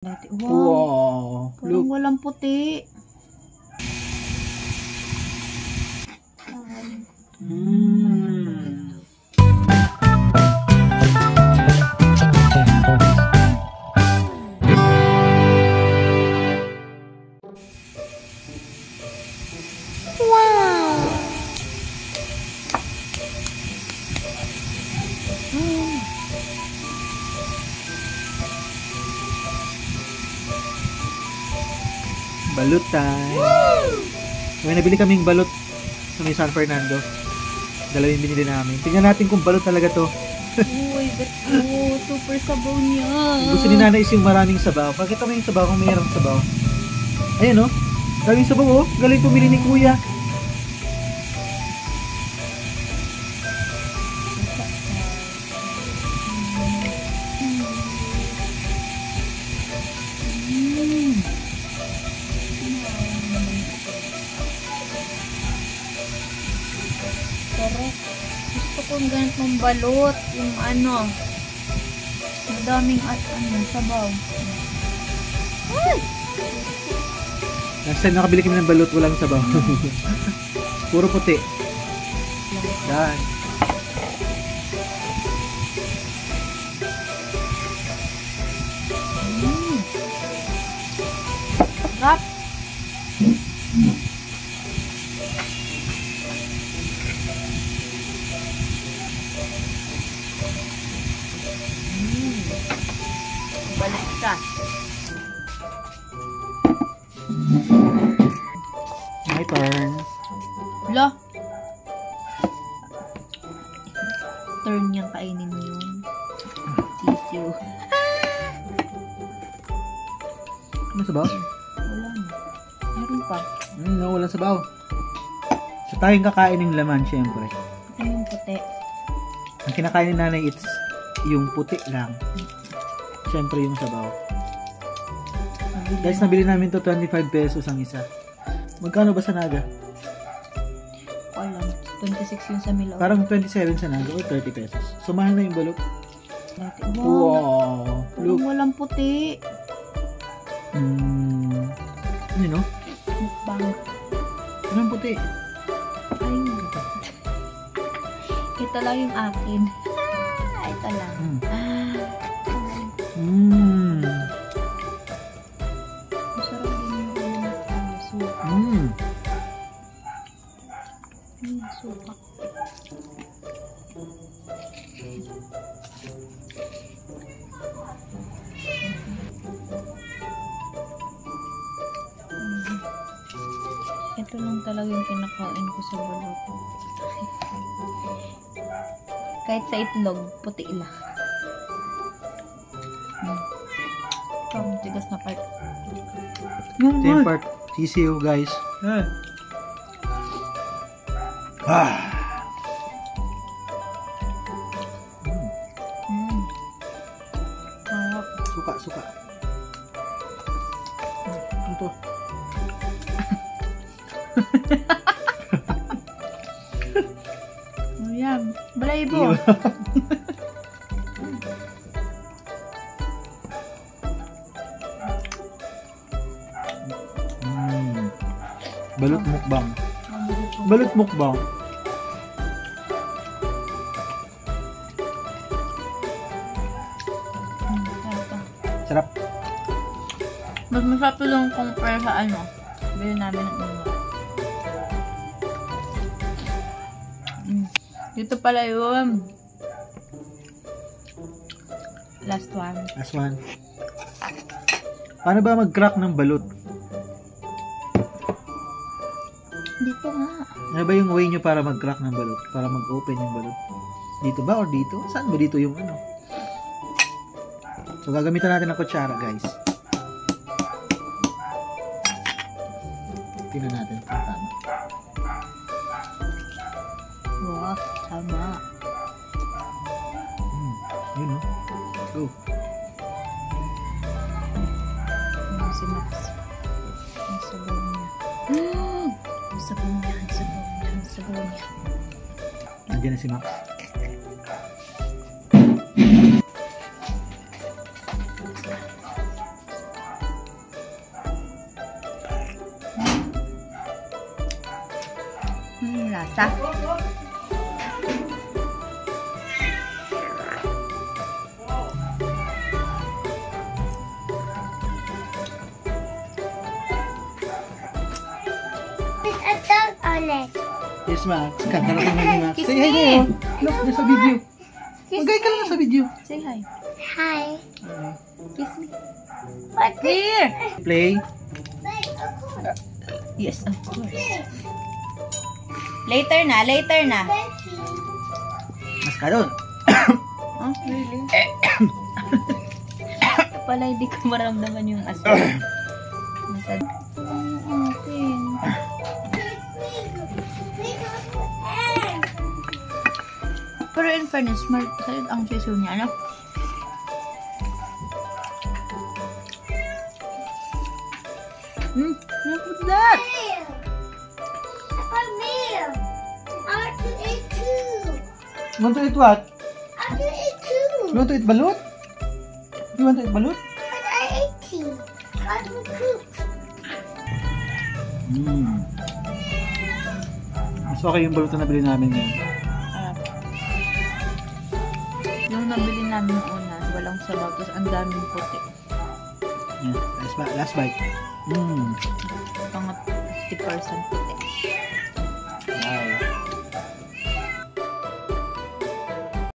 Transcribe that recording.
Wow, Wow. parang Look. walang puti. Mm. Balut time. May nabili kaming balot sa may San Fernando. Dalawang binili namin. Tingnan natin kung balot talaga to. Uy, ba't super sabaw niya. Gusto ni Nanay is yung maraming sabaw. Pakita mo yung sabaw kung mayroong sabaw. Ayan o. Daming sabaw o. Galing pumili ni Kuya. Pero gusto kong ganitong balot. Yung ano. Madaming sabaw. Ay! Last time nakabili kami ng balot, walang sabaw. Puro puti. Yan. Sarap. Balik ka. My turn. Lo. Turn niyang kainin yung sisiw. Ano sabaw? Wala na. Meron pa. No, walang sabaw. So tayong kakain ng laman, syempre. Ito yung puti. Ang kinakain ni Nanay, it's yung puti lang. Syempre yung sabaw. Guys, nabili namin to 25 pesos ang isa. Magkano ba sa Naga? Alam. 26 yung sa Milaw. Parang 27 sa Naga or 30 pesos. So mahal na yung balot. Wow. Wow. Parang Look. walang puti. Ano no? Mukbang. Walang puti. Ay. Ito lang yung akin. Ito lang. Masarap din yung suka. Suka. Ito lang talaga yung kinakain ko sa balot. Kahit sa itlog, puti lang. Ito, tigas na part. Ito yung part. Sisiw, guys. Sarap. Suka, suka. Ano to? Ayan. Balaybo. Balot mukbang. Balot mukbang. Sarap. Mas masarap to lang compare sa bili namin ng Dito pala yun. Last one. Last one. Paano ba mag-crack ng balot? Dito nga. Ano ba yung way nyo para mag-crack ng balot? Para mag-open yung balot? Dito ba or dito? Saan ba dito yung ano? So gagamitan natin ng kutsara, guys. Tingnan natin kung tama. Wow, tama. Yun o. Go. Si Max. Ang sabaw niya. Ang sabaw niya. Ang sabaw niya. Ang sabaw niya. Nandiyan na si Max. lasa. There's a dog on it. Yes, Max. Kakarating na ni Max. Kiss Say hi me. kayo. Look, there's sa video. Kiss Magay ka lang sa video. Say hi. Hi. Kiss me. What the? Here. Play. Yes, of course. Later na, later na. Mas ka doon. Oh, really? Pala hindi ko maramdaman yung asin. Masad. Okay. Pero in fairness, salid ang sisiw niya, ano? What's that? A meal. I want to eat too. You want to eat what? I want to eat too. You want to eat balut? You want to eat balut? But I ate tea. I will cook. Mas okay yung balut na nabili namin ngayon. Yung nabili namin una, walang sabaw, tapos ang daming puti. Yeah, last bite. Mga 50% puti.